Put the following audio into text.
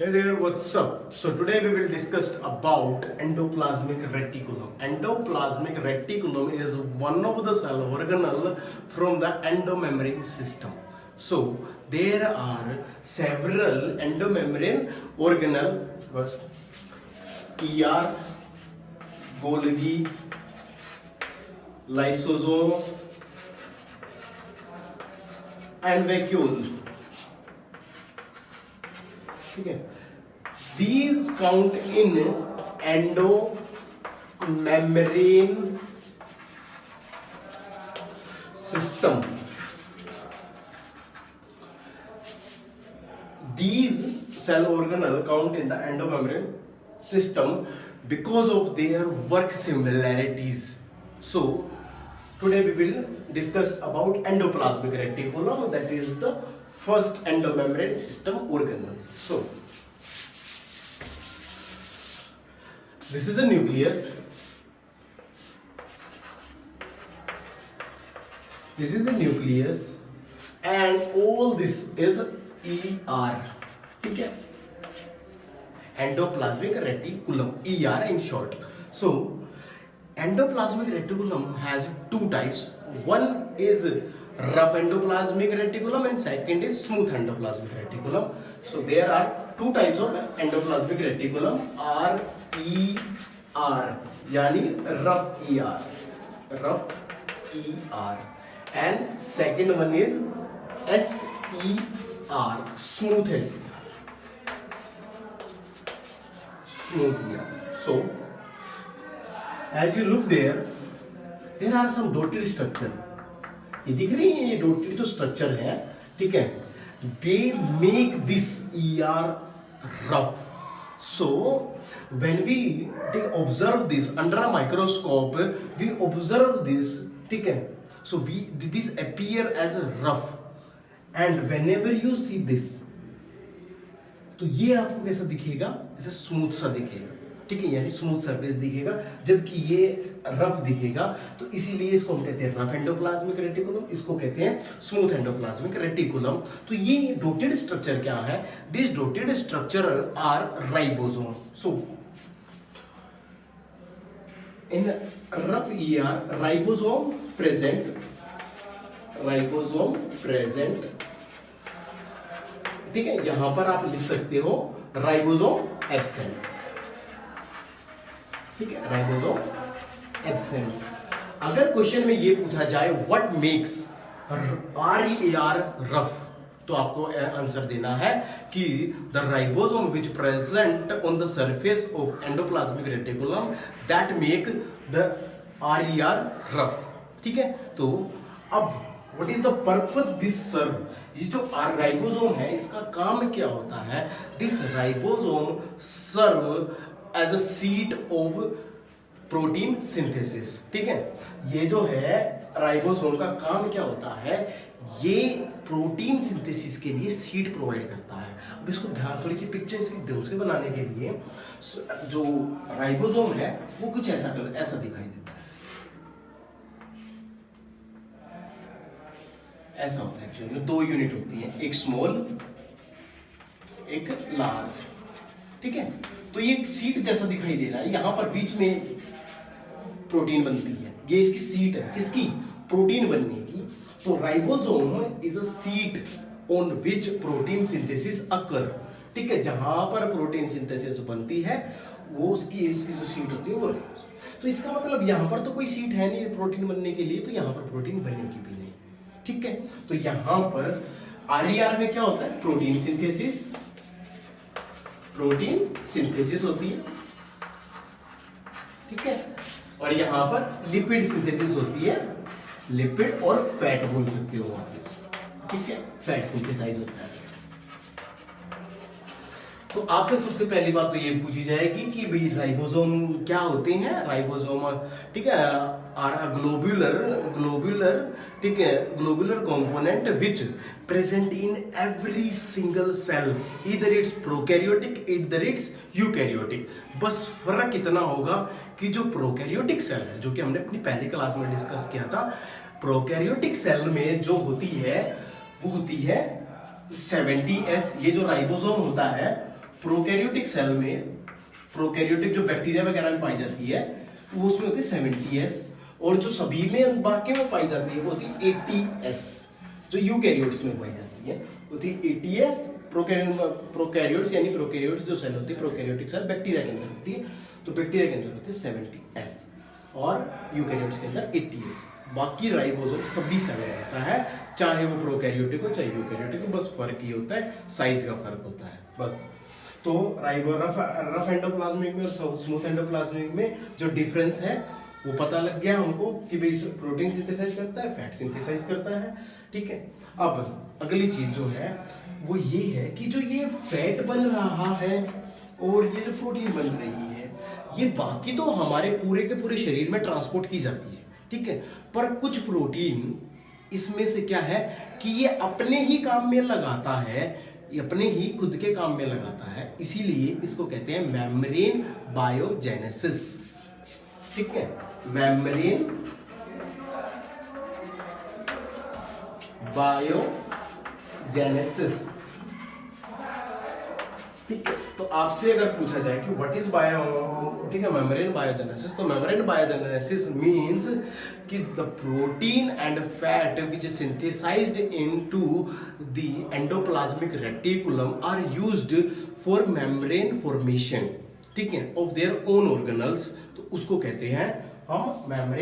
Hey there, what's up? So today we will discuss about endoplasmic reticulum. Endoplasmic reticulum is one of the cell organelle from the endomembrane system. So there are several endomembrane organelle. First, ER, Golgi, lysosome, and vacuole. Okay. These count in endomembrane system. These cell organelle count in the endomembrane system because of their work similarities. So today we will discuss about endoplasmic reticulum, that is the first endomembrane system organelle. So this is a nucleus. This is a nucleus and all this is ER. Okay? Endoplasmic reticulum, ER in short. So endoplasmic reticulum has two types. One is rough endoplasmic reticulum and second is smooth endoplasmic reticulum. So there are two types of endoplasmic reticulum, RER, yani rough ER, and second one is SER, smooth SER, smooth ER. So as you look there are some dotted structure. ये दिख रही है, ये dotted जो structure है, ठीक है, they make this ER rough. So when we observe this under a microscope, we observe this, ठीक है, so we this appear as rough and whenever you see this, तो ये आपको कैसा दिखेगा, ऐसे स्मूथ सा दिखेगा, ठीक है, यानी स्मूथ सरफेस दिखेगा, जबकि ये रफ दिखेगा. तो इसीलिए इसको हम कहते हैं रफ एंडोप्लाज्मिक रेटिकुलम, इसको कहते हैं स्मूथ एंडोप्लाज्मिक रेटिकुलम. तो ये डॉटेड स्ट्रक्चर क्या है? This dotted structure are ribosome. So in rough ER ribosome present, ठीक है, यहां पर आप लिख सकते हो राइबोसोम एब्सेंट, ठीक है, राइबोसोम एब्सेंट. अगर क्वेश्चन में ये पूछा जाए व्हाट मेक्स RER रफ, तो आपको आंसर देना है कि the ribosome which present on the surface of endoplasmic reticulum that make the RER rough. ठीक है, तो अब what is the purpose this सर्व, ये जो राइबोसोम है इसका काम क्या होता है? This ribosome serve as a seat of protein synthesis. ठीक है, ये जो है राइबोसोम का काम क्या होता है? ये प्रोटीन सिंथेसिस के लिए सीट प्रोवाइड करता है. अब इसको ध्यान, थोड़ी सी पिक्चर इसकी दिल से बनाने के लिए, जो राइबोसोम है वो कुछ ऐसा दिखाई देता है, ऐसा होता है. एक्चुअली में दो यूनिट होती है, एक स्मॉल एक लार्ज. ठीक है, तो ये सीट जैसा दिखाई दे रहा है, यहां पर बीच में प्रोटीन बनती है, ये इसकी सीट है, किसकी? प्रोटीन बनने की. तो ribosome is a seat on which protein synthesis occur. ठीक है, जहां पर प्रोटीन सिंथेसिस बनती है वो इसकी जो सीट होती है वो राइबोसोम. तो इसका मतलब यहां पर तो कोई सीट है नहीं प्रोटीन बनने के लिए, तो यहां पर प्रोटीन बनेगी भी नहीं. ठीक है, तो यहां पर RER में क्या होता है? प्रोटीन सिंथेसिस होती है. ठीक है, और यहां पर लिपिड सिंथेसिस होती है, लिपिड और फैट बोल सकते हो आप इसको. ठीक है, फैट सिंथेसाइज होता है. तो आपसे सबसे पहली बात तो ये पूछी जाएगी कि भाई राइबोसोम क्या होते हैं? राइबोसोम, ठीक है, आर ग्लोब्यूलर, ठीक है, globular component which present in every single cell, इधर इट्स प्रोकैरियोटिक इधर इट्स यूकैरियोटिक. बस फर्क इतना होगा कि जो प्रोकैरियोटिक सेल है, जो कि हमने अपनी पहली क्लास में डिस्कस किया था, प्रोकैरियोटिक सेल में जो होती है वो होती है 70S. ये जो राइबोसोम होता है प्रोकैरियोटिक सेल में, प्रोकैरियोटिक जो बैक्टीरिया वगैरह में पाई जाती है वो उसमें होती है 70s, और जो सभी में बाकी में पाई जाती है वो होती है 80s। जो यूकैरियोट्स में पाई जाती है होती है 80s। प्रोकैरियोट्स यानी प्रोकैरियोट्स जो सेल होती है, प्रोकैरियोटिक सेल बैक्टीरिया के अंदर होती है, तो बैक्टीरिया के अंदर होती है 70s और यूकैरियोट्स के अंदर 80s। बाकी राइबोसोम सभी सेल में होता है, चाहे वो प्रोकैरियोटिक हो चाहे यूकैरियोटिक हो, बस फर्क ये होता है, साइज का फर्क होता है बस। तो रफ एंडोप्लाज्मिक में और स्मूथ एंडोप्लाज्मिक में जो डिफरेंस है वो पता लग गया हमको कि भाई प्रोटीन सिंथेसाइज करता है, फैट सिंथेसाइज करता है, ठीक है। अब अगली चीज जो है वो ये है कि जो ये फैट बन रहा है और ये जो प्रोटीन बन रही है, ये बाकी तो हमारे पूरे के पूरे शरीर में ट्रांसपोर्ट की जाती है, ठीक है, पर कुछ प्रोटीन इसमें से क्या है कि ये अपने ही काम में लगाता है, ये अपने ही खुद के काम में लगाता है, इसीलिए इसको कहते हैं मेम्ब्रेन बायोजेनेसिस, ठीक है, मेम्ब्रेन बायोजेनेसिस, ठीक है। तो आपसे अगर पूछा जाए कि व्हाट इज बायो, ठीक है, मेम्ब्रेन बायोजेनेसिस, तो मेम्ब्रेन बायोजेनेसिस मींस कि the protein and fat which is synthesised into the endoplasmic reticulum are used for membrane formation, ठीक है, ऑफ देयर ओन ऑर्गेनल्स, तो उसको कहते हैं हम मेम्ब्रेन